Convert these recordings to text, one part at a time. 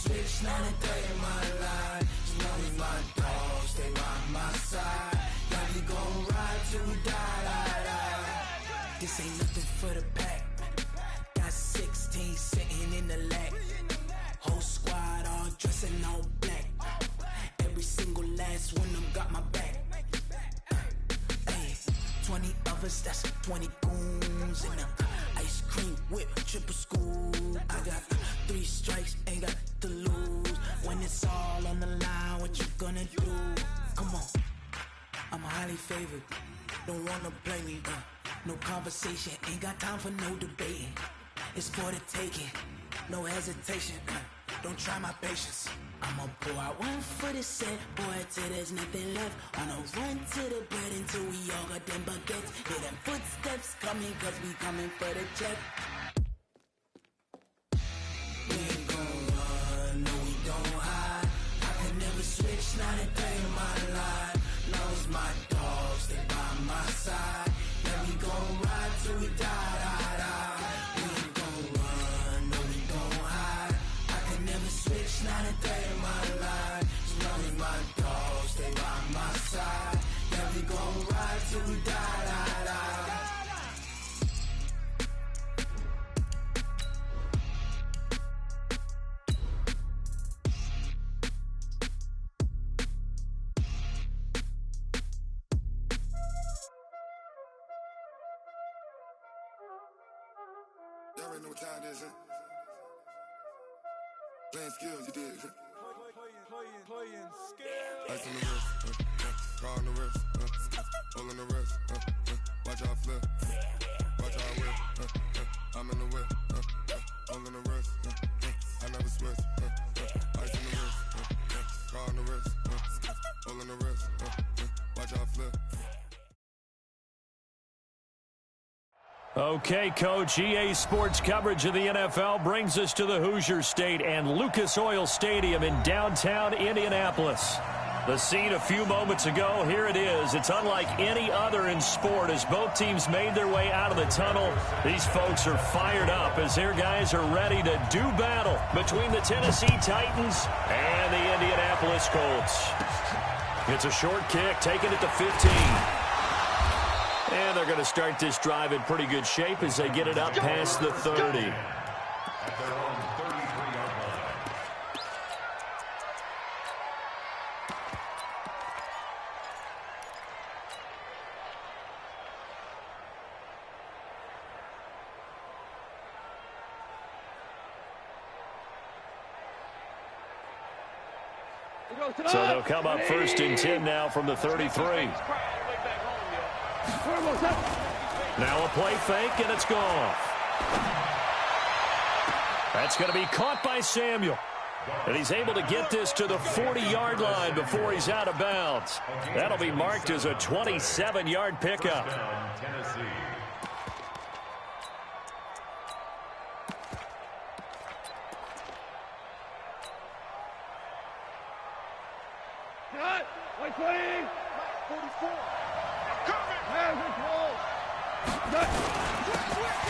switch, not a day in my life. As long as my dogs stay by my side. Yeah, we gon' ride till we die. This ain't nothing for the pack. Got 16 sitting in the lap. Whole squad all dressing all black. Every single last one of them got my back. Hey, 20 of us, that's 20 goons. And ice cream whip, triple scoop. I got 3 strikes, ain't got to lose. When it's all on the line, what you gonna do? Come on, I'm highly favored. Don't wanna play me, no conversation. Ain't got time for no debating. It's for the taking, no hesitation. Don't try my patience. I'ma pour out one for the set, boy, till there's nothing left. On a run to the bread until we all got them baguettes. Hear them footsteps coming, cause we coming for the check. We ain't gon' run, no we don't hide. I can never switch, not a day in my life. Long as my dogs stay by my side. Yeah, we gon' ride till we die. We ain't gon' run, no we don't hide. I can never switch, not a day in my life. As long as my dogs stay by my side. Yeah, we gon' ride till we die. Y'all already know what time it is, huh? Playing skills, you did. Playing skills. Ice on the wrist, car on the wrist, hole in the wrist, watch out flip, watch out whip, I'm in the whip, hole in the wrist, I never switch, ice on the wrist, car on the wrist, hole in the wrist, watch out flip. Okay, Coach, EA Sports coverage of the NFL brings us to the Hoosier State and Lucas Oil Stadium in downtown Indianapolis. The scene a few moments ago, here it is. It's unlike any other in sport as both teams made their way out of the tunnel. These folks are fired up as their guys are ready to do battle between the Tennessee Titans and the Indianapolis Colts. It's a short kick, taking it to 15. And they're going to start this drive in pretty good shape as they get it up past the 30. So they'll come up 1st and 10 now from the 33. Now a play fake, and it's gone. That's going to be caught by Samuel. And he's able to get this to the 40-yard line before he's out of bounds. That'll be marked as a 27-yard pickup.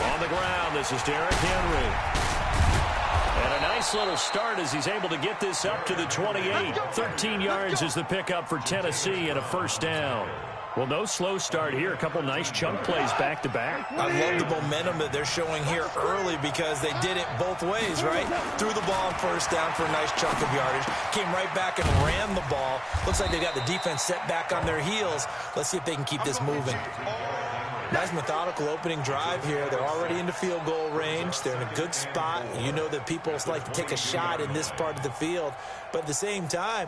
On the ground, this is Derrick Henry. And a nice little start as he's able to get this up to the 28. 13 yards is the pickup for Tennessee and a 1st down. Well, no slow start here. A couple nice chunk plays back-to-back. I love the momentum that they're showing here early because they did it both ways, right? Threw the ball on 1st down for a nice chunk of yardage. Came right back and ran the ball. Looks like they got the defense set back on their heels. Let's see if they can keep this moving. Nice methodical opening drive here. They're already into field goal range. They're in a good spot. You know that people like to take a shot in this part of the field. But at the same time,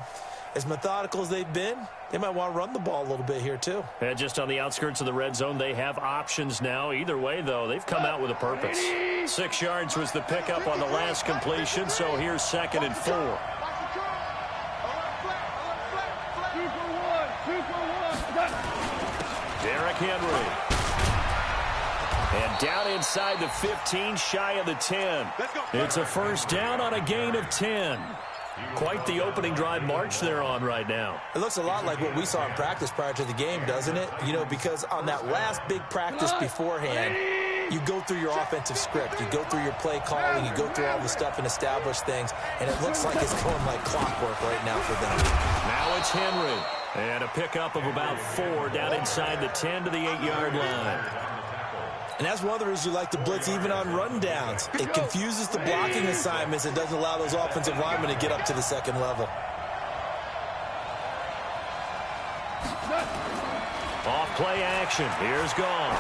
as methodical as they've been, they might want to run the ball a little bit here too. And just on the outskirts of the red zone, they have options now. Either way, though, they've come out with a purpose. 6 yards was the pickup on the last completion, so here's 2nd and 4. Derrick Henry. And down inside the 15, shy of the 10. It's a 1st down on a gain of 10. Quite the opening drive march they're on right now. It looks a lot like what we saw in practice prior to the game, doesn't it? You know, because on that last big practice beforehand, You go through your offensive script. You go through your play calling. You go through all the stuff and establish things. And it looks like it's going like clockwork right now for them. Now it's Henry. And a pickup of about 4 down inside the 10 to the 8-yard line. And that's one of the reasons you like to blitz even on rundowns. It confuses the blocking assignments and doesn't allow those offensive linemen to get up to the second level. Off play action. Here's Goff.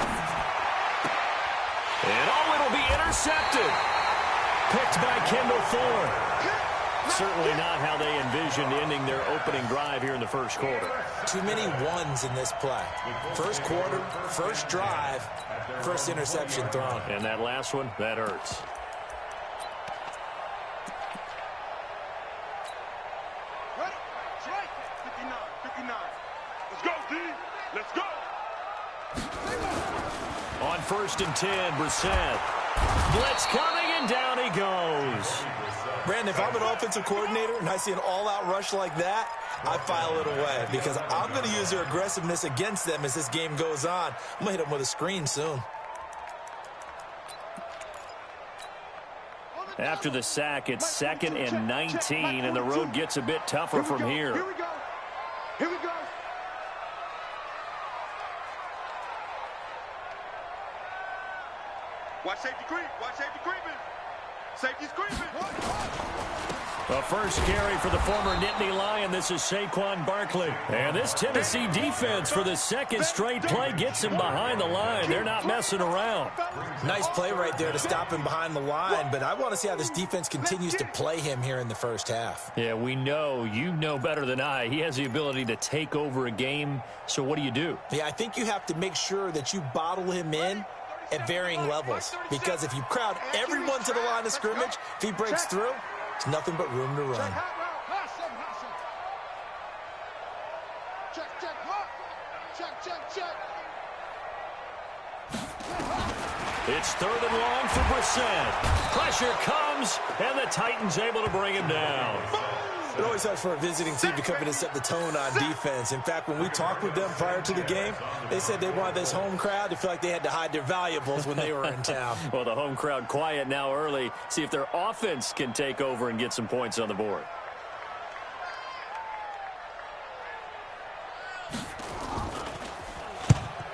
And it'll be intercepted. Picked by Kendall Fuller. Certainly not how they envisioned ending their opening drive here in the first quarter. Too many ones in this play. First quarter, first drive, first interception thrown. And that last one, that hurts. Ready? Strike. 59. Let's go, D. Let's go. On 1st and 10, Brissett. Blitz coming, and down he goes. Brandon, if I'm an offensive coordinator and I see an all-out rush like that, I file it away because I'm going to use their aggressiveness against them as this game goes on. I'm going to hit them with a screen soon. After the sack, it's 2nd and 19, and the road gets a bit tougher from here. Here we go. Here we go. Watch safety creep. Watch safety creeping. Safety's creeping. The first carry for the former Nittany Lion. This is Saquon Barkley. And this Tennessee defense for the second straight play gets him behind the line. They're not messing around. Nice play right there to stop him behind the line, but I want to see how this defense continues to play him here in the first half. Yeah, we know. You know better than I. He has the ability to take over a game. So what do? Yeah, I think you have to make sure that you bottle him in at varying levels, because if you crowd everyone to the line of scrimmage, if he breaks through, it's nothing but room to run. It's 3rd and long for Brissett. Pressure comes, and the Titans able to bring him down. It always helps for a visiting team to come in and set the tone on defense. In fact, when we talked with them prior to the game, they said they wanted this home crowd to feel like they had to hide their valuables when they were in town. Well, the home crowd quiet now early. See if their offense can take over and get some points on the board.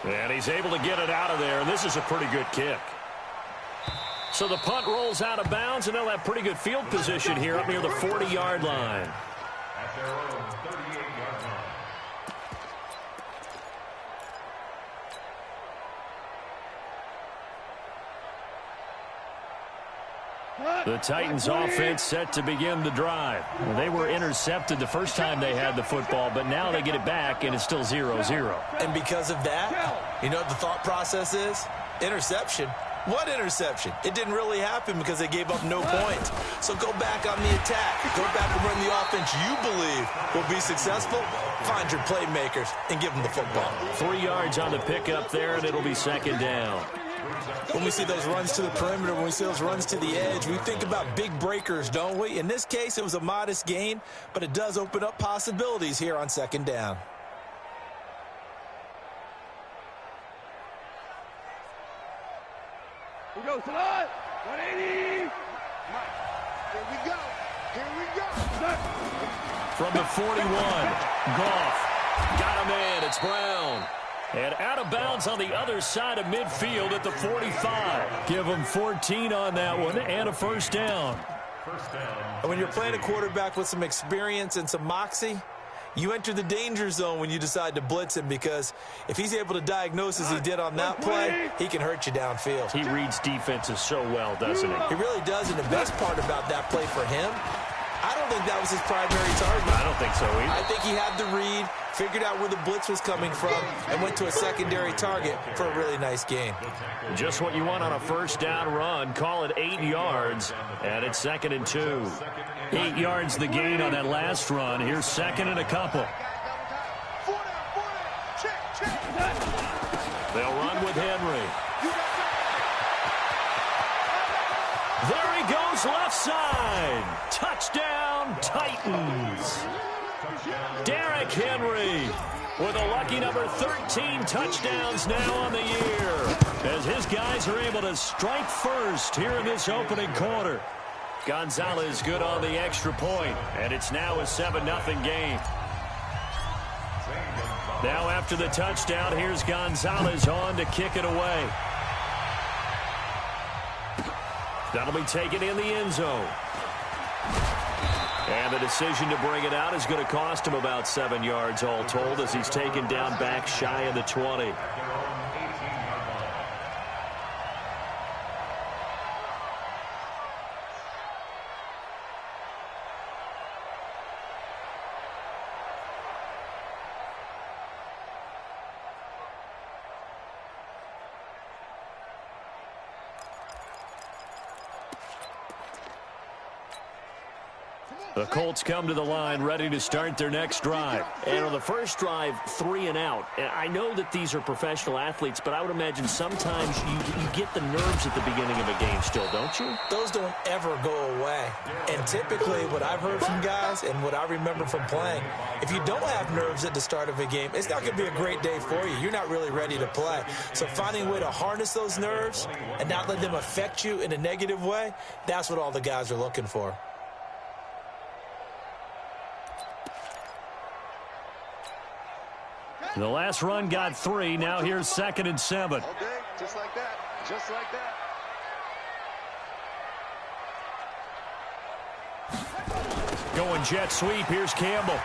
And he's able to get it out of there, and this is a pretty good kick. So the punt rolls out of bounds, and they'll have pretty good field position here up near the 40-yard line. The Titans offense set to begin the drive. Well, they were intercepted the first time they had the football, but now they get it back, and it's still 0-0. And because of that, you know what the thought process is? Interception. What interception? It didn't really happen because they gave up no points. So go back on the attack. Go back and run the offense you believe will be successful. Find your playmakers and give them the football. 3 yards on the pickup there, and it'll be 2nd down. When we see those runs to the perimeter, when we see those runs to the edge, we think about big breakers, don't we? In this case, it was a modest gain, but it does open up possibilities here on 2nd down. Here we go, Salad. 180. Here we go. Here we go. From the 41, Goff. Got him in. It's Brown. And out of bounds on the other side of midfield at the 45. Give them 14 on that one and a 1st down. And when you're playing a quarterback with some experience and some moxie, you enter the danger zone when you decide to blitz him, because if he's able to diagnose as he did on that play, he can hurt you downfield. He reads defenses so well, doesn't he? He really does, and the best part about that play for him, I don't think that was his primary target. I don't think so either. I think he had the read, figured out where the blitz was coming from, and went to a secondary target for a really nice game. Just what you want on a 1st down run. Call it 8 yards, and it's 2nd and 2. 8 yards the gain on that last run. Here's 2nd and a couple. They'll run with Henry. There he goes, left side. Touchdown, Titans. Derrick Henry with a lucky number 13 touchdowns now on the year. as his guys are able to strike first here in this opening quarter. Gonzalez good on the extra point, and it's now a 7-0 game. Now after the touchdown, here's Gonzalez on to kick it away. That'll be taken in the end zone. And the decision to bring it out is going to cost him about 7 yards all told as he's taken down back shy of the 20. The Colts come to the line ready to start their next drive. And on the first drive, 3 and out. And I know that these are professional athletes, but I would imagine sometimes you get the nerves at the beginning of a game still, don't you? Those don't ever go away. And typically what I've heard from guys and what I remember from playing, if you don't have nerves at the start of a game, it's not going to be a great day for you. You're not really ready to play. So finding a way to harness those nerves and not let them affect you in a negative way, that's what all the guys are looking for. The last run got 3. Now here's 2nd and 7. Okay, just like that. Just like that. Going jet sweep. Here's Campbell.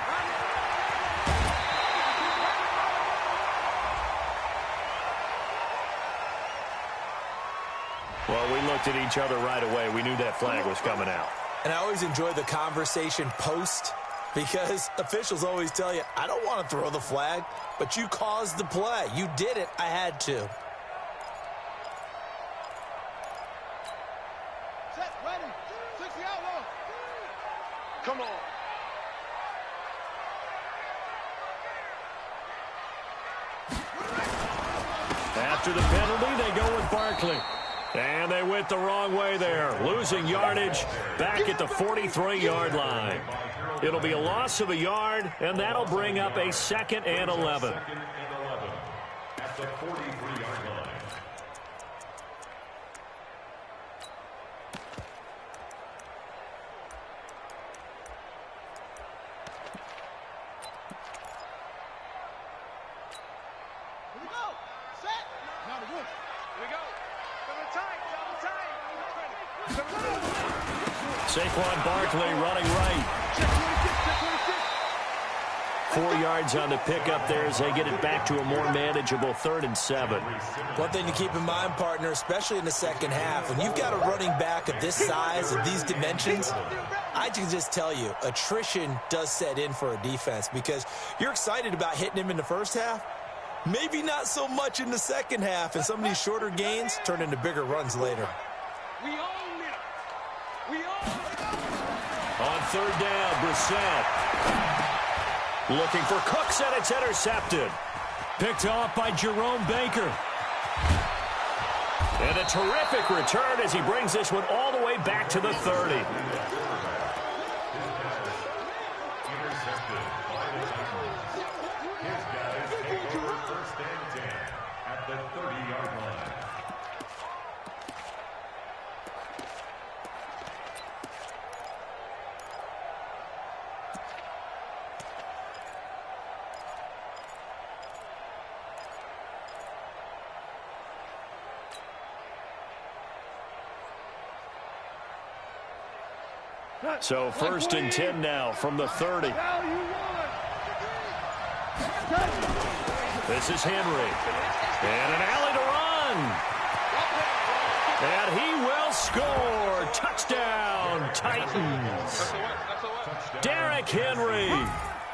Well, we looked at each other right away. We knew that flag was coming out. And I always enjoy the conversation post, because officials always tell you, I don't want to throw the flag, but you caused the play. You did it. I had to. Set, ready. 60 outlaw. Come on. After the penalty, they go with Barkley. And they went the wrong way there, losing yardage back at the 43-yard line. It'll be a loss of a yard, and that'll bring up a 2nd and 11. At the 43-yard line. Here we go. Set. Now the roof. Here we go. Double tight. Saquon Barkley running right. 4 yards on the pickup there as they get it back to a more manageable 3rd and 7. One thing to keep in mind, partner, especially in the second half, when you've got a running back of this size, of these dimensions, I can just tell you, attrition does set in for a defense because you're excited about hitting him in the first half. Maybe not so much in the second half, and some of these shorter gains turn into bigger runs later. We own it. We own it. On 3rd down, Brissett. Looking for Cooks, and it's intercepted. Picked off by Jerome Baker. And a terrific return as he brings this one all the way back to the 30. Intercepted by the Titans. His guys take over 1st and 10 at the 30-yard line. So 1st and 10 now from the 30. This is Henry. And an alley to run. And he will score. Touchdown, Titans. Derrick Henry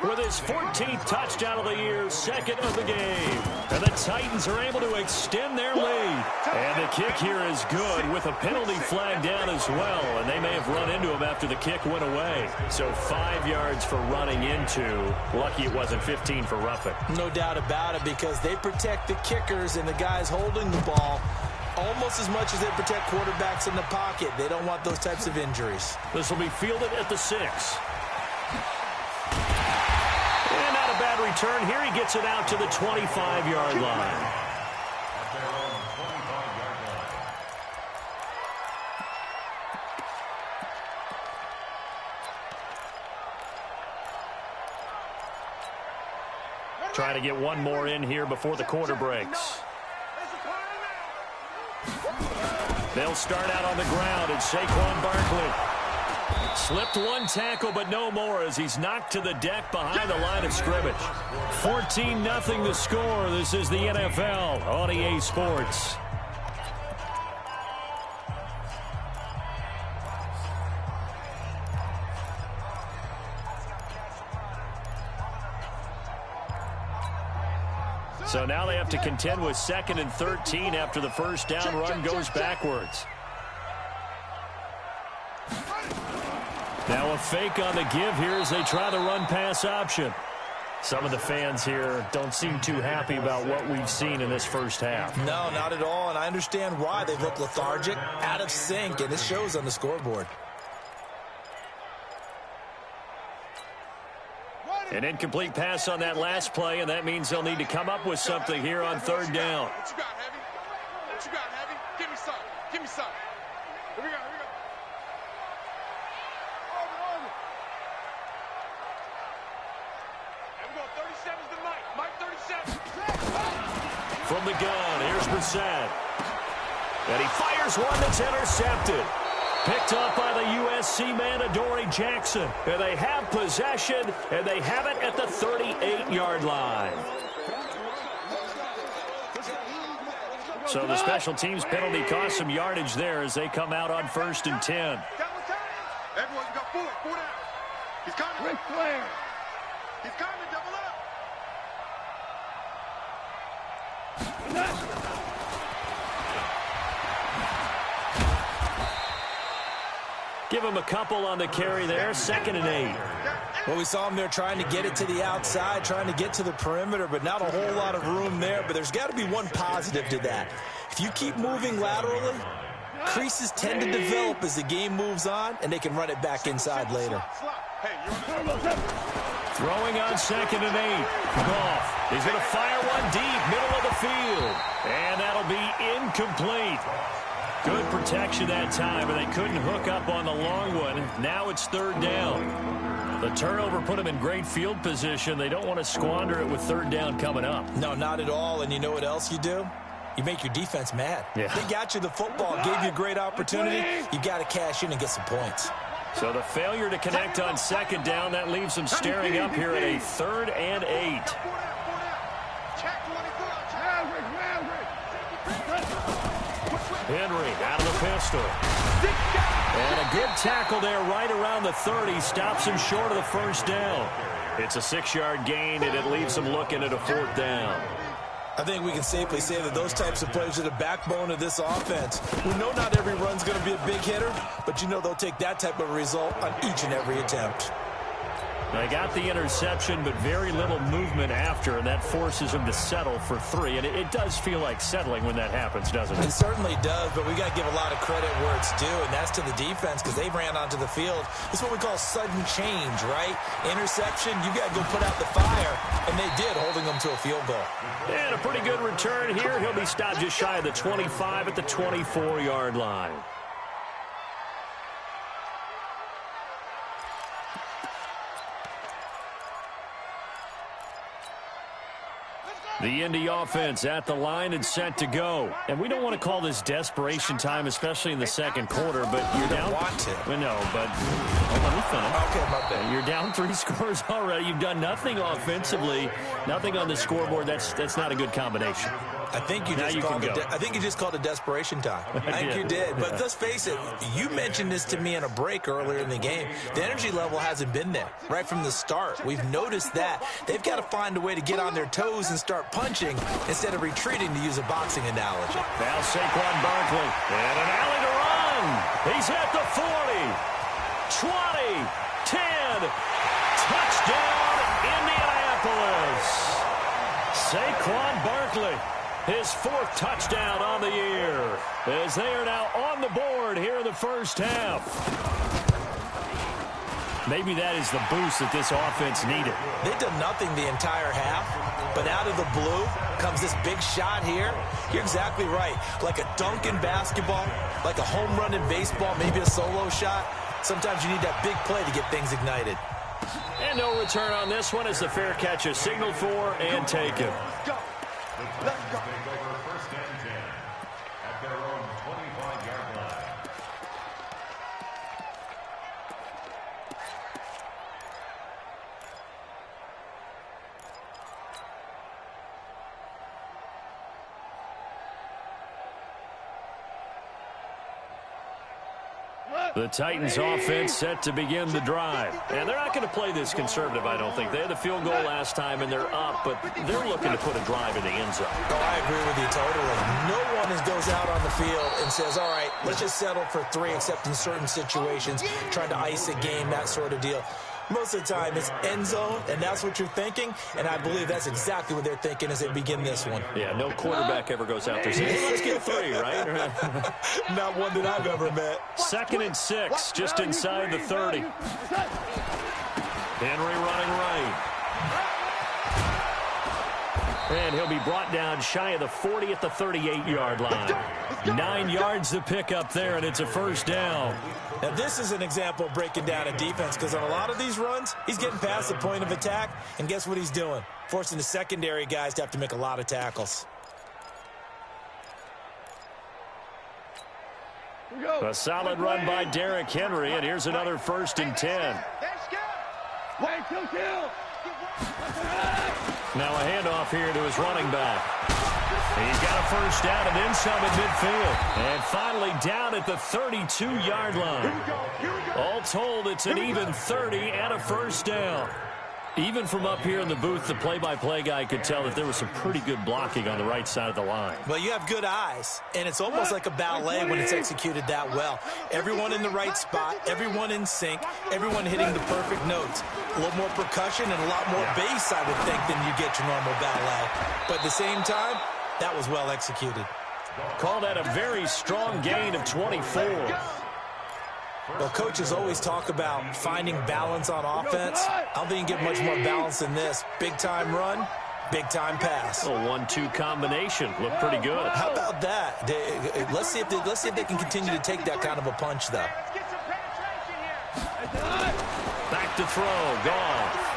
with his 14th touchdown of the year, 2nd of the game. And the Titans are able to extend their lead. And the kick here is good with a penalty flag down as well. And they may have run into him after the kick went away. So 5 yards for running into. Lucky it wasn't 15 for roughing. No doubt about it, because they protect the kickers and the guys holding the ball almost as much as they protect quarterbacks in the pocket. They don't want those types of injuries. This will be fielded at the 6. And not a bad return. Here he gets it out to the 25-yard line. At their own 25 Trying to get one more in here before the quarter breaks. They'll start out on the ground, and Saquon Barkley slipped one tackle, but no more as he's knocked to the deck behind the line of scrimmage. 14-0 the score. This is the NFL on EA Sports. So now they have to contend with 2nd and 13 after the first down run goes backwards. Now a fake on the give here as they try the run-pass option. Some of the fans here don't seem too happy about what we've seen in this first half. No, not at all, and I understand why. They look lethargic, out of sync, and it shows on the scoreboard. An incomplete pass on that last play, and that means they'll need to come up with something here on 3rd down. What you got, Heavy? What you got, Heavy? Give me some. Give me some. Here we go. Here we go. Here we go. 37's the Mike. Mike 37. From the gun, here's Brissett. And he fires one that's intercepted. Picked up by the USC man, Adoree Jackson. And they have possession, and they have it at the 38-yard line. So the special teams penalty cost some yardage there as they come out on 1st and 10. Everyone, you got 4 down. He's coming. Ric Flair. He's coming. Double up. Give him a couple on the carry there. 2nd and 8. Well, we saw him there trying to get it to the outside, trying to get to the perimeter, but not a whole lot of room there. But there's got to be one positive to that. If you keep moving laterally, creases tend to develop as the game moves on, and they can run it back inside later. Throwing on 2nd and 8. Goff. He's going to fire one deep, middle of the field. And that'll be incomplete. Good protection that time, and they couldn't hook up on the long one. Now it's 3rd down. The turnover put them in great field position. They don't want to squander it with 3rd down coming up. No, not at all. And you know what else you do? You make your defense mad. Yeah. They got you the football, gave you a great opportunity. You got to cash in and get some points. So the failure to connect on 2nd down, that leaves them staring up here at a 3rd and 8. Henry out of the pistol. And a good tackle there right around the 30. Stops him short of the 1st down. It's a 6-yard gain, and it leaves them looking at a 4th down. I think we can safely say that those types of plays are the backbone of this offense. We know not every run's going to be a big hitter, but you know they'll take that type of result on each and every attempt. They got the interception, but very little movement after, and that forces them to settle for 3. And it does feel like settling when that happens, doesn't it? It certainly does, but we got to give a lot of credit where it's due, and that's to the defense because they ran onto the field. It's what we call sudden change, right? Interception, you got to go put out the fire, and they did, holding them to a field goal. And a pretty good return here. He'll be stopped just shy of the 25 at the 24-yard line. The Indy offense at the line and set to go. And we don't want to call this desperation time, especially in the 2nd quarter, but you're down. Want to. No, but let me finish. Okay, my bad. You're down 3 scores already. You've done nothing offensively, nothing on the scoreboard. That's not a good combination. I think you just called it desperation time. I think you did. But let's face it, you mentioned this to me in a break earlier in the game. The energy level hasn't been there right from the start. We've noticed that. They've got to find a way to get on their toes and start punching instead of retreating, to use a boxing analogy. Now Saquon Barkley. And an alley to run. He's at the 40, 20, 10. Touchdown, Indianapolis. Saquon Barkley. His 4th touchdown on the year as they are now on the board here in the first half. Maybe that is the boost that this offense needed. They've done nothing the entire half, but out of the blue comes this big shot here. You're exactly right. Like a dunk in basketball, like a home run in baseball, maybe a solo shot. Sometimes you need that big play to get things ignited. And no return on this one as the fair catch is signaled for and taken. The Titans take over first and 10 at their own 25-yard line. The Titans offense set to begin the drive. And they're not going to play this conservative, I don't think. They had the field goal last time, and they're up, but they're looking to put a drive in the end zone. Oh, I agree with you totally. No one goes out on the field and says, all right, let's just settle for 3, except in certain situations, trying to ice a game, that sort of deal. Most of the time, it's end zone, and that's what you're thinking, and I believe that's exactly what they're thinking as they begin this one. Yeah, no quarterback ever goes out there saying, hey, let's get 3, right? Not one that I've ever met. 2nd and 6, just inside the 30. Henry running right. And he'll be brought down shy of the 40 at the 38-yard line. 9 yards to pick up there, and it's a first down. Now, this is an example of breaking down a defense, because on a lot of these runs, he's getting past the point of attack, and guess what he's doing? Forcing the secondary guys to have to make a lot of tackles. A solid run by Derrick Henry, and here's another 1st and 10. Now a handoff here to his running back. He's got a first down and then some at midfield. And finally down at the 32-yard line. All told, it's an even 30 and a first down. Even from up here in the booth, the play-by-play guy could tell that there was some pretty good blocking on the right side of the line. Well, you have good eyes, and it's almost like a ballet when it's executed that well. Everyone in the right spot, everyone in sync, everyone hitting the perfect notes. A little more percussion and a lot more bass, I would think, than you get your normal ballet. But at the same time, that was well executed. Call that a very strong gain of 24. Well, coaches always talk about finding balance on offense. I don't think you can get much more balance than this. Big-time run, big-time pass. A 1-2 combination. Looked pretty good. How about that? Let's see if they can continue to take that kind of a punch, though. Back to throw. Goff.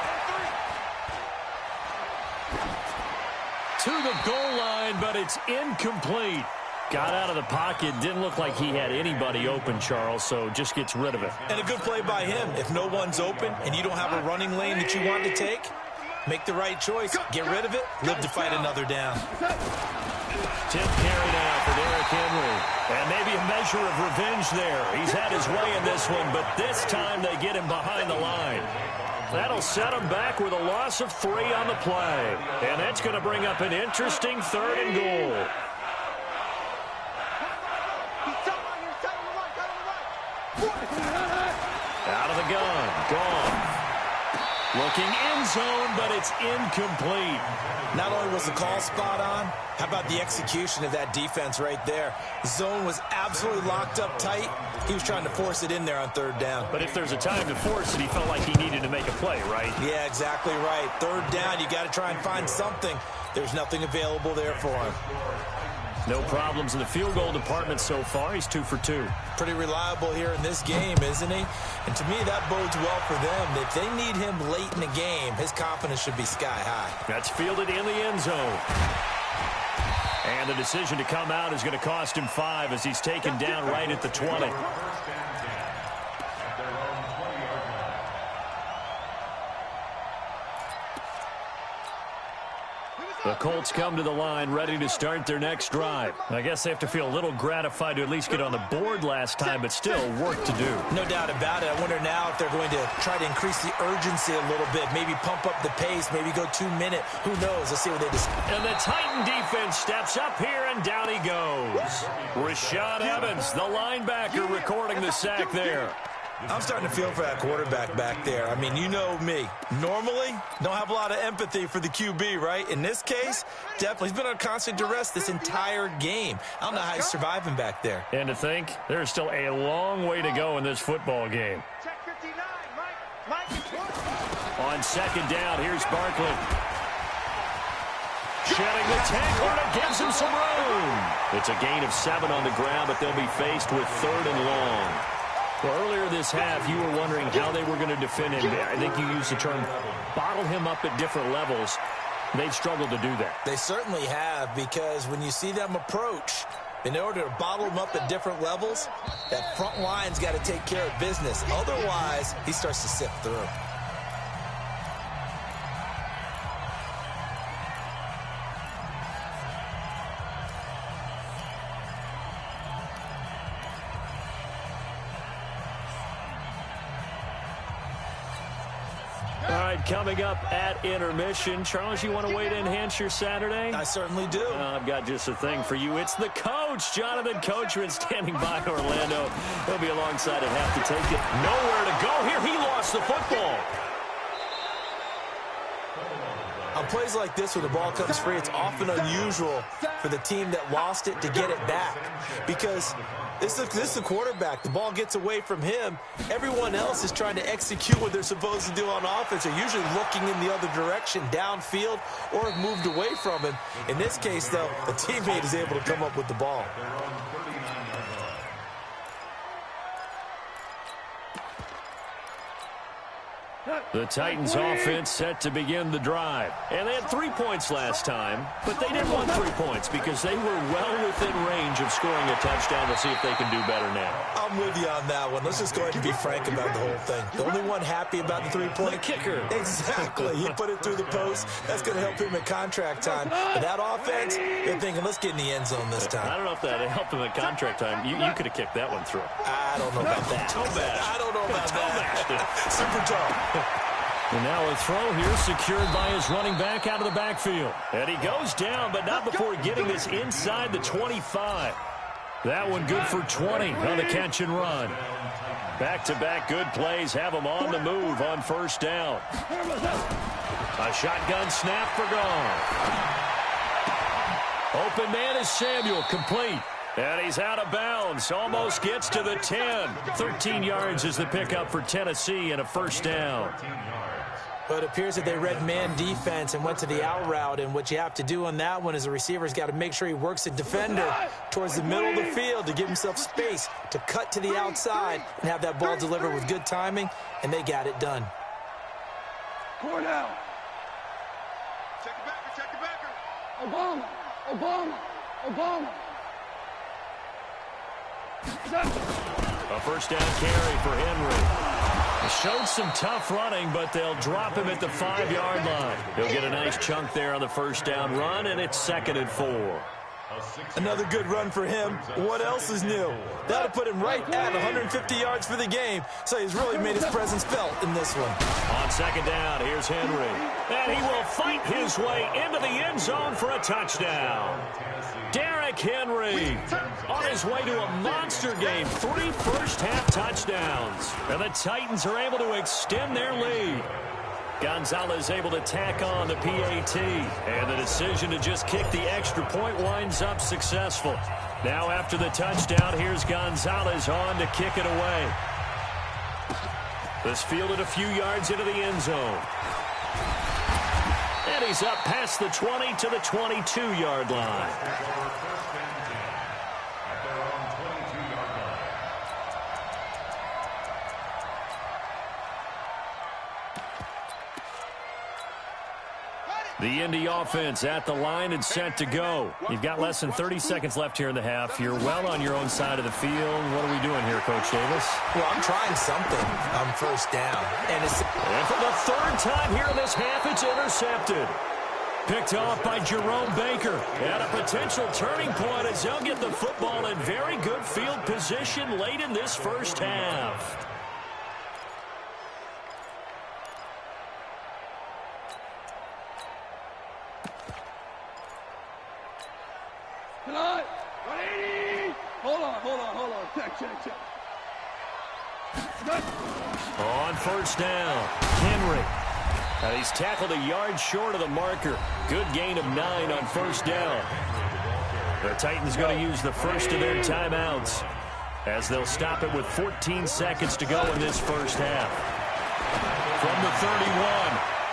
To the goal line, but it's incomplete. Got out of the pocket. Didn't look like he had anybody open, Charles, so just gets rid of it. And a good play by him. If no one's open and you don't have a running lane that you want to take, make the right choice. Get rid of it. Live to fight another down. 10th carry now for Derrick Henry. And maybe a measure of revenge there. He's had his way in this one, but this time they get him behind the line. That'll set him back with a loss of 3 on the play. And that's going to bring up an interesting 3rd and goal. Out of the gun. Gone. Looking end zone, but it's incomplete. Not only was the call spot on, how about the execution of that defense right there? The zone was absolutely locked up tight. He was trying to force it in there on 3rd down. But if there's a time to force it, he felt like he needed to make a play, right? Yeah, exactly right. 3rd down, you got to try and find something. There's nothing available there for him. No problems in the field goal department so far. He's 2 for 2. Pretty reliable here in this game, isn't he? And to me, that bodes well for them. If they need him late in the game, his confidence should be sky high. That's fielded in the end zone. And the decision to come out is going to cost him 5 as he's taken down right at the 20. The Colts come to the line ready to start their next drive. I guess they have to feel a little gratified to at least get on the board last time, but still work to do. No doubt about it. I wonder now if they're going to try to increase the urgency a little bit, maybe pump up the pace, maybe go 2-minute. Who knows? Let's see what they decide. And the Titan defense steps up here, and down he goes. Rashad Evans, the linebacker, recording the sack there. I'm starting to feel for that quarterback back there. I mean, you know me. Normally, don't have a lot of empathy for the QB, right? In this case, definitely. He's been on constant duress this entire game. I don't know how he's surviving back there. And to think, there's still a long way to go in this football game. On 2nd down, here's Barkley. Shedding the tackle, and it gives him some room. It's a gain of 7 on the ground, but they'll be faced with 3rd and long. Well, earlier this half, you were wondering how they were going to defend him. I think you used the term bottle him up at different levels. They've struggled to do that. They certainly have, because when you see them approach, in order to bottle him up at different levels, that front line's got to take care of business. Otherwise, he starts to sift through. Coming up at intermission. Charles, you want to wait to enhance your Saturday? I certainly do. I've got just a thing for you. It's the coach, Jonathan Coachman, standing by Orlando. He'll be alongside at half to take it. Nowhere to go here. He lost the football. On plays like this, when the ball comes free, it's often unusual for the team that lost it to get it back, because this is the quarterback. The ball gets away from him. Everyone else is trying to execute what they're supposed to do on offense. They're usually looking in the other direction, downfield, or have moved away from him. In this case, though, a teammate is able to come up with the ball. The Titans offense set to begin the drive. And they had 3 points last time, but they didn't want 3 points because they were well within range of scoring a touchdown. We'll see if they can do better now. I'm with you on that one. Let's just go ahead and be frank about the whole thing. The only one happy about the 3-point kicker. Exactly. He put it through the post. That's going to help him at contract time. But that offense, they're thinking, let's get in the end zone this time. I don't know if that helped him at contract time. You could have kicked that one through. I don't know about that. I don't know about that. Super tough. And now a throw here secured by his running back out of the backfield. And he goes down, but not before getting this inside the 25. That one good for 20 on the catch and run. Back-to-back good plays have him on the move on first down. A shotgun snap for gone. Open man is Samuel, complete. And he's out of bounds, almost gets to the 10. 13 yards is the pickup for Tennessee and a first down. But it appears that they read man defense and went to the out route, and what you have to do on that one is the receiver's got to make sure he works the defender towards the middle of the field to give himself space to cut to the outside and have that ball delivered with good timing, and they got it done. Cornell. Check the backer. Obama. A first down carry for Henry. Showed some tough running, but they'll drop him at the 5-yard line. He'll get a nice chunk there on the first down run, and it's 2nd and 4. Another good run for him. What else is new? That'll put him right at 150 yards for the game, so he's really made his presence felt in this one. On 2nd down, here's Henry. And he will fight his way into the end zone for a touchdown. Derrick Henry on his way to a monster game. 3 first-half touchdowns. And the Titans are able to extend their lead. Gonzalez able to tack on the PAT. And the decision to just kick the extra point winds up successful. Now after the touchdown, here's Gonzalez on to kick it away. This fielded a few yards into the end zone. And he's up past the 20 to the 22-yard line. The Indy offense at the line and set to go. You've got less than 30 seconds left here in the half. You're well on your own side of the field. What are we doing here, Coach Davis? Well, I'm trying something on first down. And for the 3rd time here in this half, it's intercepted. Picked off by Jerome Baker. At a potential turning point as they'll get the football in very good field position late in this first half. Tonight, 180. Hold on. Check. On first down, Henry. Now he's tackled a yard short of the marker. Good gain of 9 on first down. The Titans going to use the first of their timeouts as they'll stop it with 14 seconds to go in this first half. From the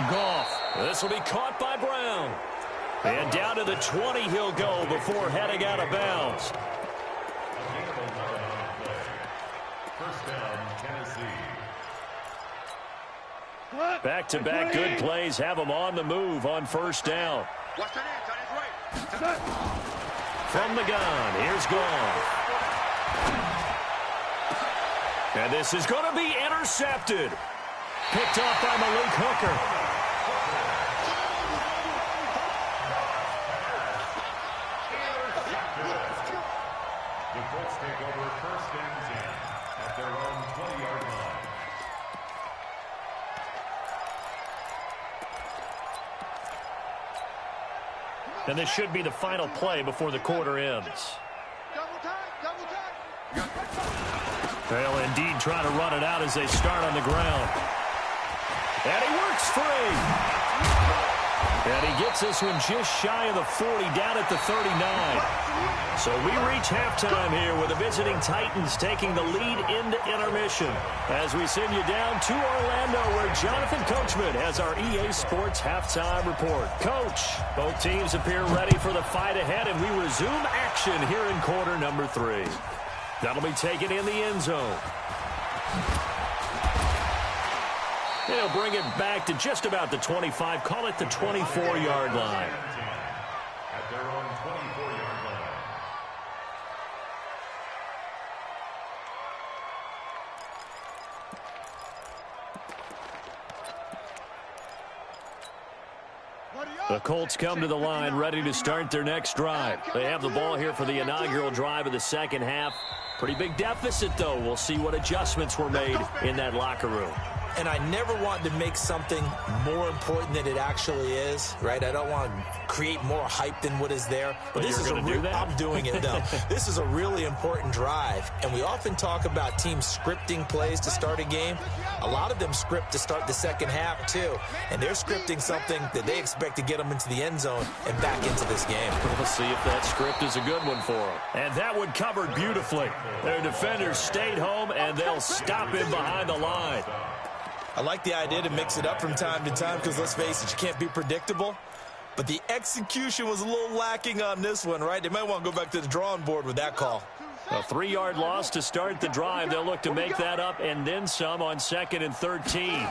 31, Goff. This will be caught by Brown. And down to the 20 he'll go before heading out of bounds. first down, Tennessee. Back-to-back good plays have them on the move on first down. Watch that hands on his right. From the gun, here's Goff. And this is going to be intercepted. Picked off by Malik Hooker. The Colts take over first and 10 at their own 20-yard line. And this should be the final play before the quarter ends. They'll indeed try to run it out as they start on the ground. And he works free. And he gets this one just shy of the 40, down at the 39. So we reach halftime here with the visiting Titans taking the lead into intermission. As we send you down to Orlando, where Jonathan Coachman has our EA Sports halftime report. Coach, both teams appear ready for the fight ahead, and we resume action here in quarter number 3. That'll be taken in the end zone. They'll bring it back to just about the 25. Call it the 24-yard line. At their own 24-yard line. The Colts come to the line ready to start their next drive. They have the ball here for the inaugural drive of the second half. Pretty big deficit, though. We'll see what adjustments were made in that locker room. And I never want to make something more important than it actually is, right? I don't want to create more hype than what is there. But this is going to do that? I'm doing it, though. This is a really important drive. And we often talk about teams scripting plays to start a game. A lot of them script to start the second half, too. And they're scripting something that they expect to get them into the end zone and back into this game. We'll see if that script is a good one for them. And that one covered beautifully. Their defenders stayed home, and they'll stop him behind the line. I like the idea to mix it up from time to time because, let's face it, you can't be predictable. But the execution was a little lacking on this one, right? They might want to go back to the drawing board with that call. A 3-yard loss to start the drive. They'll look to make that up and then some on 2nd and 13.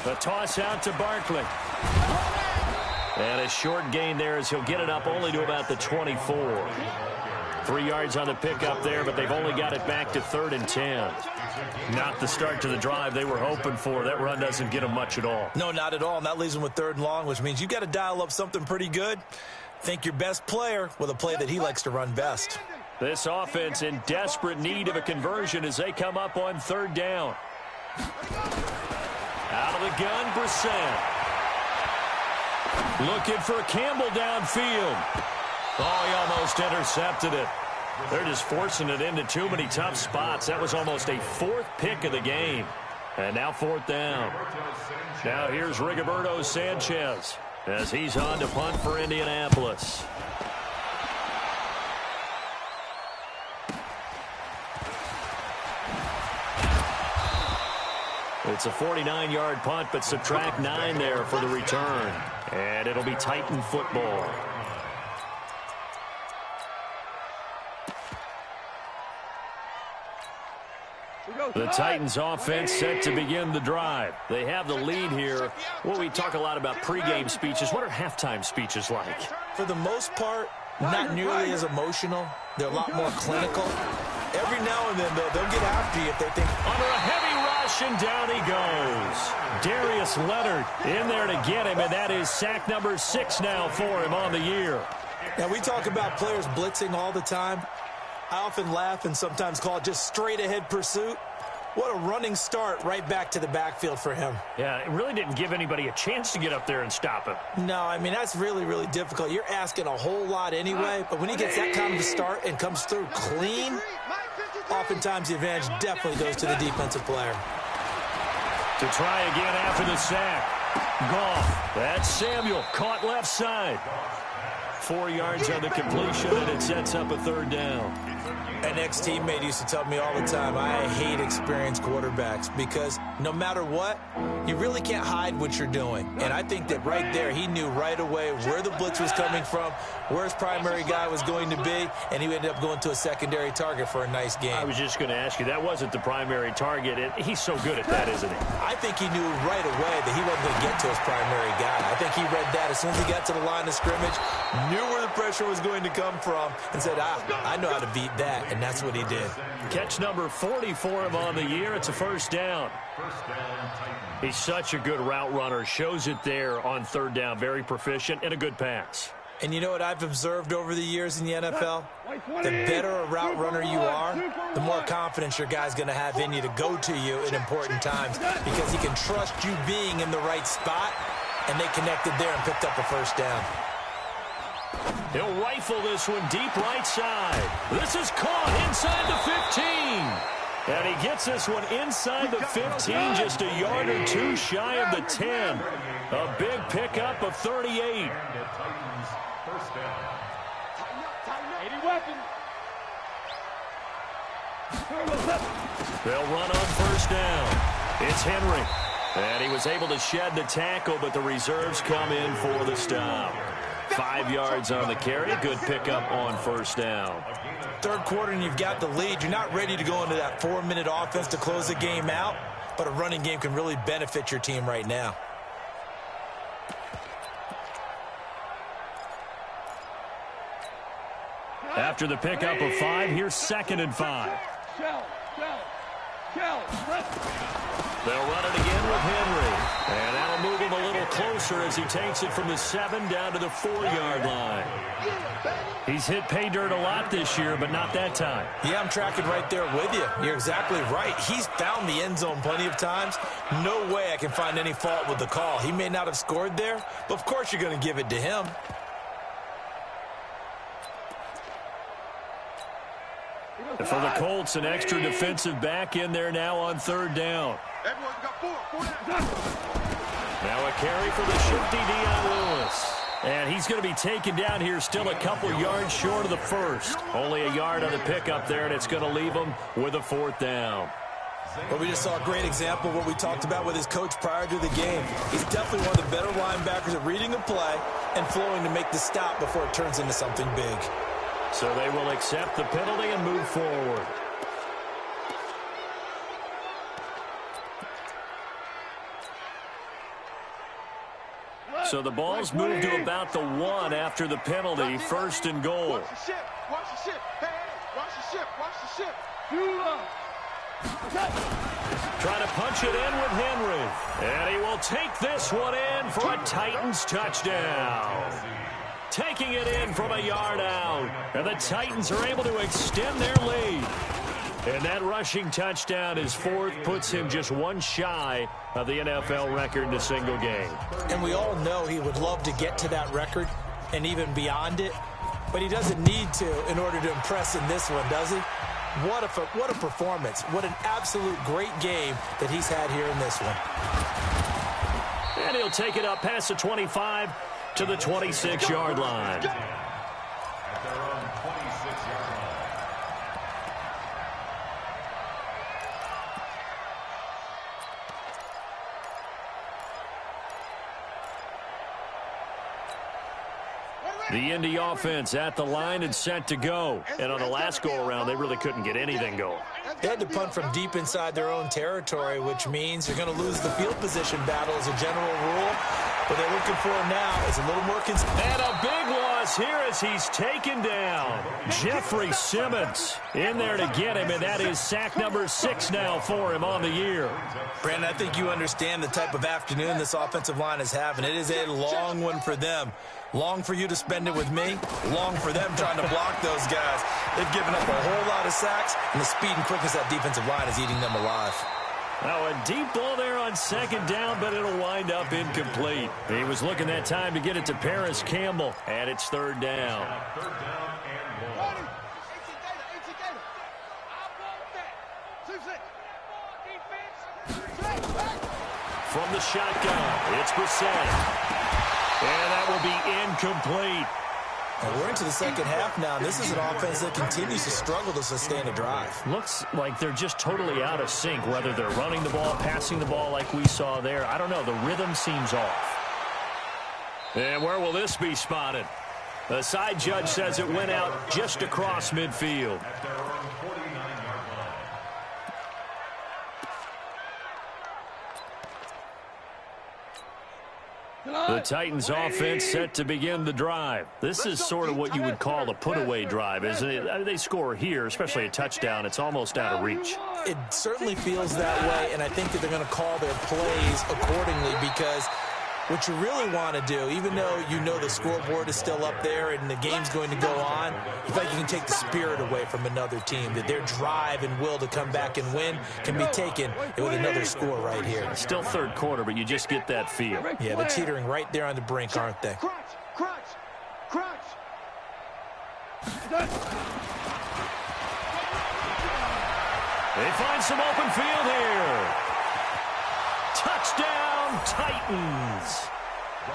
The toss out to Barkley. And a short gain there as he'll get it up only to about the 24. 3 yards on the pickup there, but they've only got it back to 3rd and 10. Not the start to the drive they were hoping for. That run doesn't get them much at all. No, not at all. And that leaves them with 3rd and long, which means you got to dial up something pretty good. Think your best player with a play that he likes to run best. This offense in desperate need of a conversion as they come up on 3rd down. Out of the gun, Brissett. Looking for Campbell downfield. Oh, he almost intercepted it. They're just forcing it into too many tough spots. That was almost a 4th pick of the game. And now 4th down. Now here's Rigoberto Sanchez as he's on to punt for Indianapolis. It's a 49-yard punt, but subtract 9 there for the return. And it'll be Titan football. The Titans offense set to begin the drive. They have the lead here. Well, we talk a lot about pregame speeches. What are halftime speeches like? For the most part, not nearly as emotional. They're a lot more clinical. Every now and then, though, they'll get after you if they think. Under a heavy rush, and down he goes. Darius Leonard in there to get him, and that is sack number 6 now for him on the year. Now, we talk about players blitzing all the time. I often laugh and sometimes call it just straight-ahead pursuit. What a running start right back to the backfield for him. Yeah, it really didn't give anybody a chance to get up there and stop him. No, I mean, that's really, really difficult. You're asking a whole lot anyway, but when he gets that kind of a start and comes through clean, oftentimes the advantage definitely goes to the defensive player. To try again after the sack. Goff. That's Samuel. Caught left side. 4 yards on the completion, and it sets up a 3rd down. An ex-teammate used to tell me all the time, I hate experienced quarterbacks because no matter what, you really can't hide what you're doing. And I think that right there, he knew right away where the blitz was coming from, where his primary guy was going to be, and he ended up going to a secondary target for a nice game. I was just going to ask you, that wasn't the primary target. He's so good at that, isn't he? I think he knew right away that he wasn't going to get to his primary guy. I think he read that as soon as he got to the line of scrimmage, knew where the pressure was going to come from, and said, I know how to beat that, and that's what he did. Catch number 40 for him on the year. It's a first down. He's such a good route runner. Shows it there on third down. Very proficient and a good pass. And you know what I've observed over the years in the NFL? The better a route runner you are, the more confidence your guy's going to have in you to go to you in important times because he can trust you being in the right spot, and they connected there and picked up a first down. He'll rifle this one deep right side. This is caught inside the 15. And he gets this one inside the 15, just a yard or two shy of the 10. A big pickup of 38. They'll run on first down. It's Henry. And he was able to shed the tackle, but the reserves come in for the stop. 5 yards on the carry. Good pickup on first down. Third quarter and you've got the lead. You're not ready to go into that 4-minute offense to close the game out, but a running game can really benefit your team right now. After the pickup of 5, here's 2nd and 5. They'll run it again with Henry. And that'll move him a little closer as he takes it from the 7 down to the 4-yard line. He's hit pay dirt a lot this year, but not that time. Yeah, I'm tracking right there with you. You're exactly right. He's found the end zone plenty of times. No way I can find any fault with the call. He may not have scored there, but of course you're going to give it to him. And for the Colts, an extra defensive back in there now on third down. Everyone's got four down. Now a carry for the shifty Dion Lewis. And he's going to be taken down here still a couple yards short of the first. Only a yard on the pickup there, and it's going to leave him with a 4th down. Well, we just saw a great example of what we talked about with his coach prior to the game. He's definitely one of the better linebackers at reading a play and flowing to make the stop before it turns into something big. So they will accept the penalty and move forward. So the ball's moved to about the 1 after the penalty. 1st and goal. Watch the ship. Watch the ship. Hey, watch the ship. Watch the ship. Trying to punch it in with Henry. And he will take this one in for a Titans touchdown. Taking it in from a yard out. And the Titans are able to extend their lead. And that rushing touchdown is 4th, puts him just 1 shy of the NFL record in a single game. And we all know he would love to get to that record and even beyond it, but he doesn't need to in order to impress in this one, does he? What a performance. What an absolute great game that he's had here in this one. And he'll take it up past the 25 to the 26-yard line. At their own 26-yard line. The Indy offense at the line and set to go. And on the last go-around, they really couldn't get anything going. They had to punt from deep inside their own territory, which means they're going to lose the field position battle as a general rule. What they're looking for now is a little more consistent. And a big loss here as he's taken down. Jeffrey Simmons in there to get him, and that is sack number 6 now for him on the year. Brandon, I think you understand the type of afternoon this offensive line is having. It is a long one for them. Long for you to spend it with me. Long for them trying to block those guys. They've given up a whole lot of sacks, and the speed and quickness of that defensive line is eating them alive. Now a deep ball there on 2nd down, but it'll wind up incomplete. He was looking that time to get it to Paris Campbell, and it's 3rd down. From the shotgun, it's Brissett. And that will be incomplete. And we're into the second half now. This is an offense that continues to struggle to sustain a drive. Looks like they're just totally out of sync, whether they're running the ball, passing the ball like we saw there. I don't know. The rhythm seems off. And where will this be spotted? The side judge says it went out just across midfield. The Titans offense set to begin the drive. This is sort of what you would call a put-away drive, isn't it? They score here, especially a touchdown. It's almost out of reach. It certainly feels that way, and I think that they're going to call their plays accordingly because what you really want to do, even though you know the scoreboard is still up there and the game's going to go on, you feel like you can take the spirit away from another team, that their drive and will to come back and win can be taken with another score right here. Still third quarter, but you just get that feel. Yeah, they're teetering right there on the brink, aren't they? Crunch. They find some open field here. Touchdown, Titans.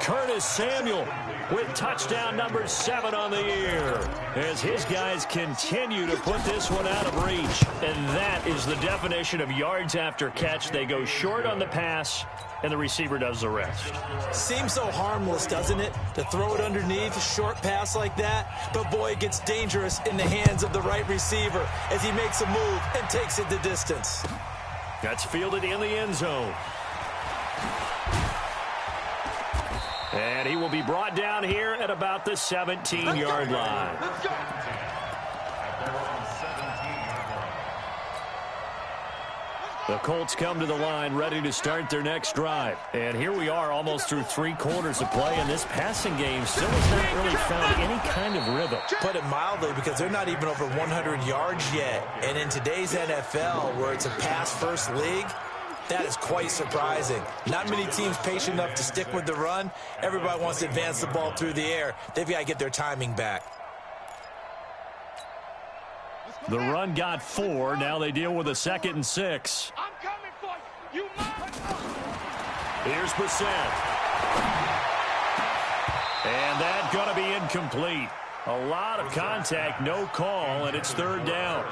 Curtis Samuel with touchdown number 7 on the year as his guys continue to put this one out of reach. And that is the definition of yards after catch. They go short on the pass, and the receiver does the rest. Seems so harmless, doesn't it, to throw it underneath a short pass like that? But, boy, it gets dangerous in the hands of the right receiver as he makes a move and takes it the distance. That's fielded in the end zone. And he will be brought down here at about the 17-yard line. The Colts come to the line ready to start their next drive. And here we are almost through 3 quarters of play, and this passing game still has not really found any kind of rhythm. Put it mildly, because they're not even over 100 yards yet. And in today's NFL, where it's a pass-first league, that is quite surprising. Not many teams patient enough to stick with the run. Everybody wants to advance the ball through the air. They've got to get their timing back. The run got 4. Now they deal with a 2nd and 6. I'm coming for you. Here's Brissett. And that's going to be incomplete. A lot of contact, no call, and it's 3rd down.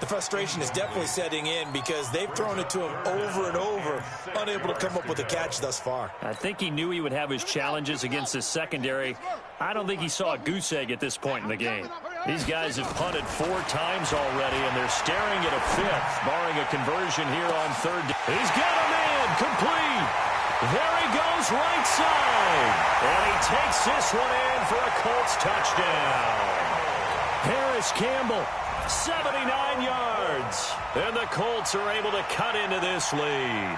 The frustration is definitely setting in because they've thrown it to him over and over, unable to come up with a catch thus far. I think he knew he would have his challenges against his secondary. I don't think he saw a goose egg at this point in the game. These guys have punted 4 times already, and they're staring at a 5th, barring a conversion here on 3rd. He's got him in, complete. There he goes, right side. And he takes this one in for a Colts touchdown. Harris Campbell, 79 yards. And the Colts are able to cut into this lead.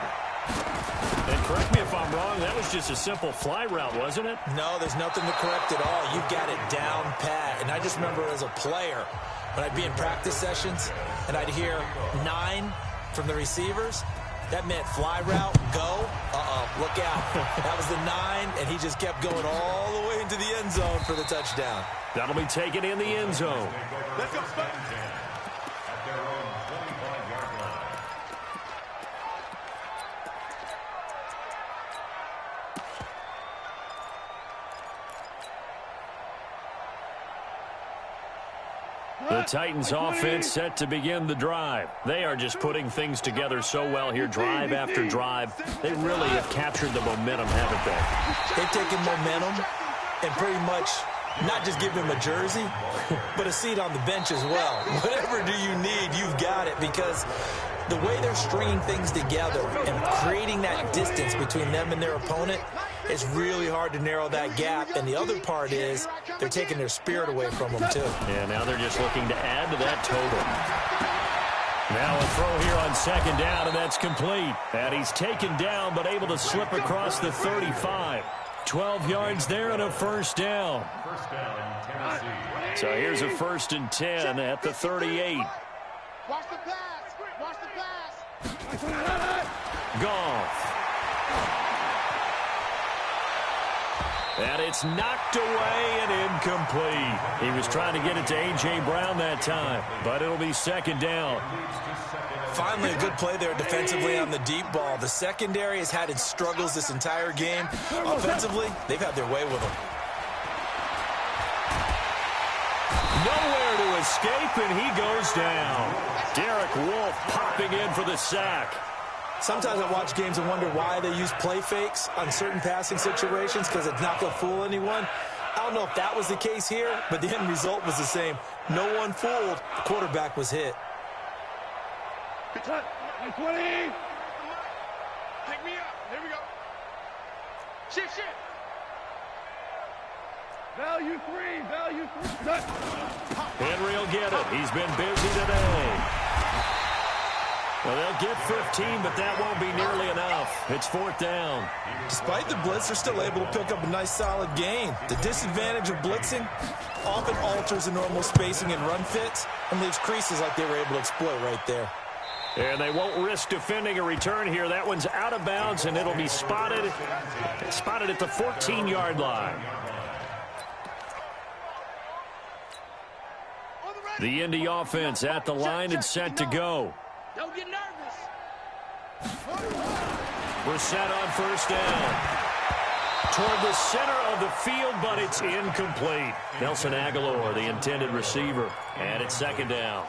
And correct me if I'm wrong, that was just a simple fly route, wasn't it? No, there's nothing to correct at all. You've got it down pat. And I just remember as a player, when I'd be in practice sessions and I'd hear 9 from the receivers, that meant fly route, go. Look out. That was the 9, and he just kept going all the way into the end zone for the touchdown. That'll be taken in the end zone. Let's go, The Titans offense set to begin the drive. They are just putting things together so well here, drive after drive. They really have captured the momentum, haven't they? They've taken momentum and pretty much not just give him a jersey, but a seat on the bench as well. Whatever do you need, you've got it, because the way they're stringing things together and creating that distance between them and their opponent, it's really hard to narrow that gap. And the other part is they're taking their spirit away from them, too. Yeah, now they're just looking to add to that total. Now a throw here on 2nd down, and that's complete. And he's taken down, but able to slip across the 35. 12 yards there and a 1st down. So here's a 1st and 10 at the 38. Watch the pass. Watch the pass. Goff. And it's knocked away and incomplete. He was trying to get it to A.J. Brown that time, but it'll be 2nd down. Finally, a good play there defensively on the deep ball. The secondary has had its struggles this entire game. Offensively, they've had their way with them. nowhere to escape, and he goes down. Derek Wolfe popping in for the sack. Sometimes I watch games and wonder why they use play fakes on certain passing situations, because it's not going to fool anyone. I don't know if that was the case here, but the end result was the same. No one fooled. The quarterback was hit. Good touch. 20. Pick me up. Here we go. Shift. Value three. Henry will get it. He's been busy today. Well, they'll get 15, but that won't be nearly enough. It's 4th down. Despite the blitz, they're still able to pick up a nice, solid gain. The disadvantage of blitzing often alters the normal spacing and run fits and leaves creases like they were able to exploit right there. And they won't risk defending a return here. That one's out of bounds, and it'll be spotted at the 14-yard line. The Indy offense at the line and set to go. Don't get nervous. We're set on 1st down. Toward the center of the field, but it's incomplete. Nelson Aguilar, the intended receiver. And it's 2nd down.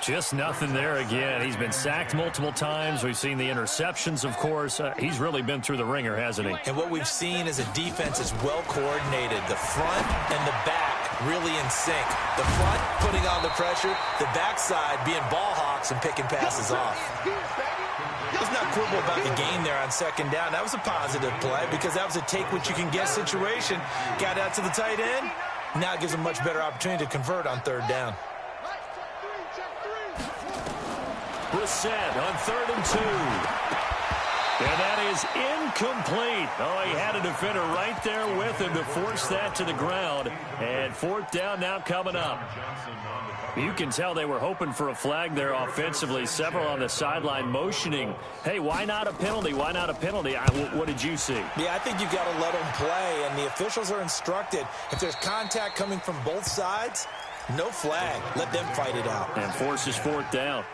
Just nothing there again. He's been sacked multiple times. We've seen the interceptions, of course. He's really been through the ringer, hasn't he? And what we've seen is a defense that's well coordinated. The front and the back really in sync. The front putting on the pressure, the backside being ball hawks and picking passes off. Let's not quibble about the gain there on 2nd down. That was a positive play because that was a take-what-you-can-get situation. Got out to the tight end. Now it gives them a much better opportunity to convert on 3rd down. Brissett on 3rd and 2. And that is incomplete. Oh, he had a defender right there with him to force that to the ground. And 4th down now coming up. You can tell they were hoping for a flag there offensively. Several on the sideline motioning, hey, why not a penalty? Why not a penalty? What did you see? Yeah, I think you've got to let them play. And the officials are instructed, if there's contact coming from both sides, no flag. Let them fight it out. And forces 4th down.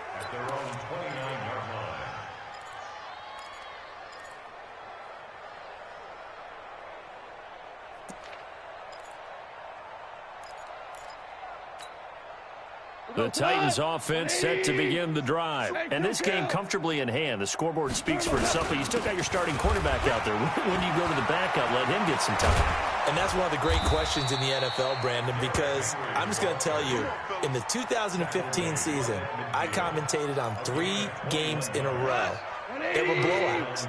The Titans offense set to begin the drive. And this game comfortably in hand. The scoreboard speaks for itself, but you still got your starting quarterback out there. When do you go to the backup? Let him get some time. And that's one of the great questions in the NFL, Brandon, because I'm just going to tell you, in the 2015 season, I commentated on 3 games in a row that were blowouts.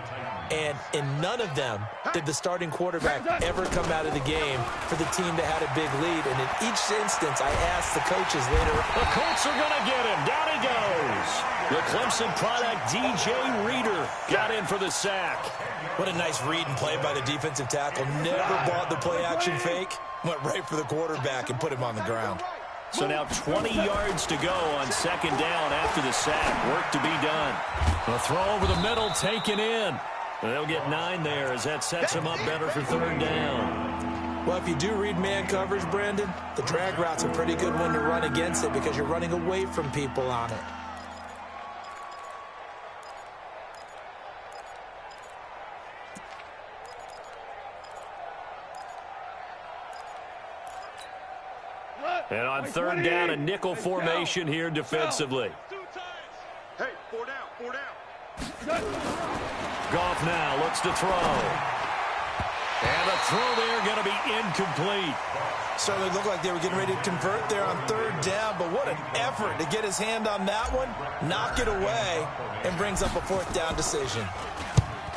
And in none of them did the starting quarterback ever come out of the game for the team that had a big lead. And in each instance, I asked the coaches later. The Colts are going to get him. Down he goes. The Clemson product, DJ Reader, got in for the sack. What a nice read and play by the defensive tackle. Never bought the play-action fake. Went right for the quarterback and put him on the ground. So now 20 yards to go on 2nd down after the sack. Work to be done. The throw over the middle taken in. They'll get 9 there as that sets them up better for 3rd down. Well, if you do read man coverage, Brandon, the drag route's a pretty good one to run against it because you're running away from people on it. And on 3rd down, a nickel formation here defensively. Hey, 4 down. Goff now looks to throw. And the throw there going to be incomplete. Certainly looked like they were getting ready to convert there on 3rd down, but what an effort to get his hand on that one, knock it away, and brings up a 4th down decision.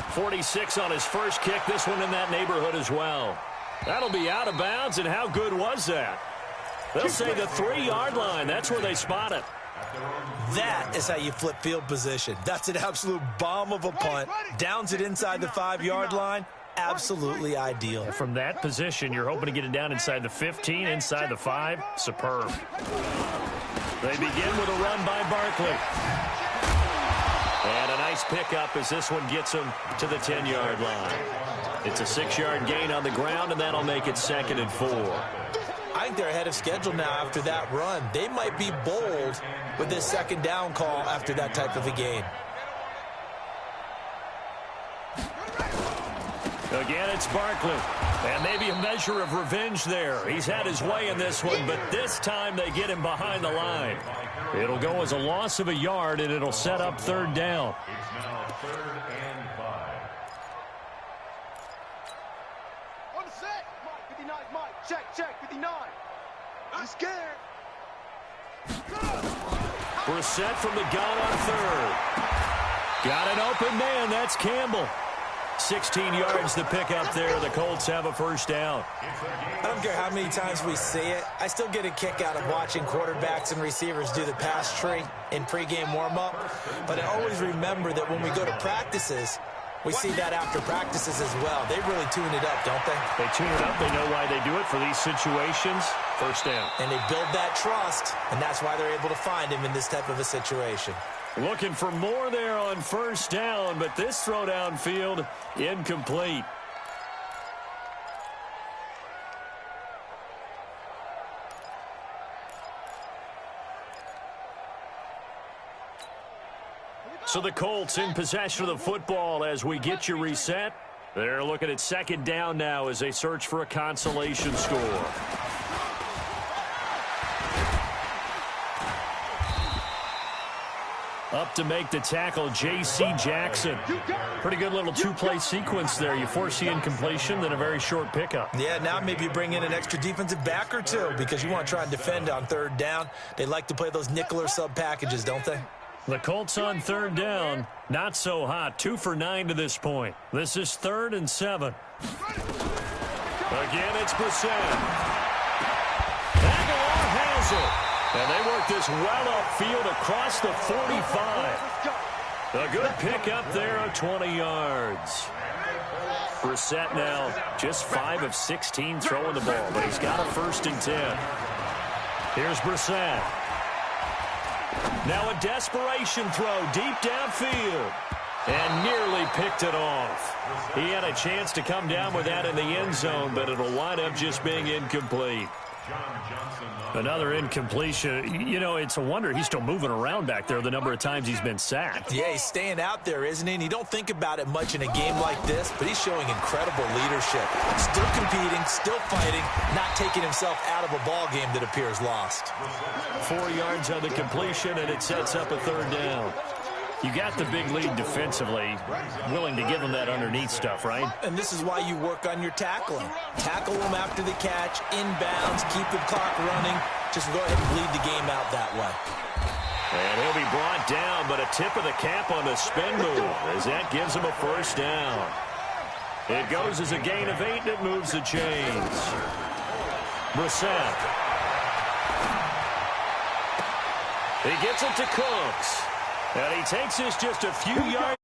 46 on his first kick, this one in that neighborhood as well. That'll be out of bounds, and how good was that? They'll say the 3-yard line. That's where they spot it. That is how you flip field position. That's an absolute bomb of a punt. Downs it inside the 5-yard line. Absolutely ideal. From that position, you're hoping to get it down inside the 15, inside the 5. Superb. They begin with a run by Barkley. And a nice pickup as this one gets him to the 10-yard line. It's a 6-yard gain on the ground, and that'll make it 2nd and 4. I think they're ahead of schedule now after that run. They might be bold with this 2nd down call after that type of a gain. Again, it's Barkley. And maybe a measure of revenge there. He's had his way in this one, but this time they get him behind the line. It'll go as a loss of a yard, and it'll set up third down. It's now 3rd and 5. On the set. Mike, 59, Mike. Check, 59. I'm scared. Brissett from the gun on third. Got an open man. That's Campbell. 16 yards to pick up there. The Colts have a first down. I don't care how many times we see it. I still get a kick out of watching quarterbacks and receivers do the pass tree in pregame warm-up. But I always remember that when we go to practices, we see that after practices as well. They really tune it up, don't they? They tune it up. They know why they do it for these situations. First down. And they build that trust, and that's why they're able to find him in this type of a situation. Looking for more there on first down, but this throw downfield, incomplete. So the Colts in possession of the football as we get you reset. They're looking at second down now as they search for a consolation score. Up to make the tackle, J.C. Jackson. Pretty good little two-play sequence there. You force the incompletion, then a very short pickup. Yeah, now maybe you bring in an extra defensive back or two because you want to try and defend on third down. They like to play those nickel or sub packages, don't they? The Colts on third down, not so hot. 2 for 9 to this point. This is 3rd and 7. Again, it's Brissett. Aguilar has it. And they work this well upfield across the 45. A good pickup there of 20 yards. Brissett now just 5 of 16 throwing the ball, but he's got a 1st and 10. Here's Brissett. Now a desperation throw deep downfield. And nearly picked it off. He had a chance to come down with that in the end zone, but it'll wind up just being incomplete. Another incompletion. You know, it's a wonder he's still moving around back there the number of times he's been sacked. Yeah, he's staying out there, isn't he? And you don't think about it much in a game like this, but he's showing incredible leadership. Still competing, still fighting, not taking himself out of a ball game that appears lost. 4 yards on the completion, and it sets up a third down. You got the big lead defensively, willing to give them that underneath stuff, right? And this is why you work on your tackling. Tackle them after the catch, inbounds, keep the clock running. Just go ahead and bleed the game out that way. And he'll be brought down, but a tip of the cap on the spin move as that gives him a first down. It goes as a gain of 8, and it moves the chains. Brissett. He gets it to Cooks. And he takes this just a few yards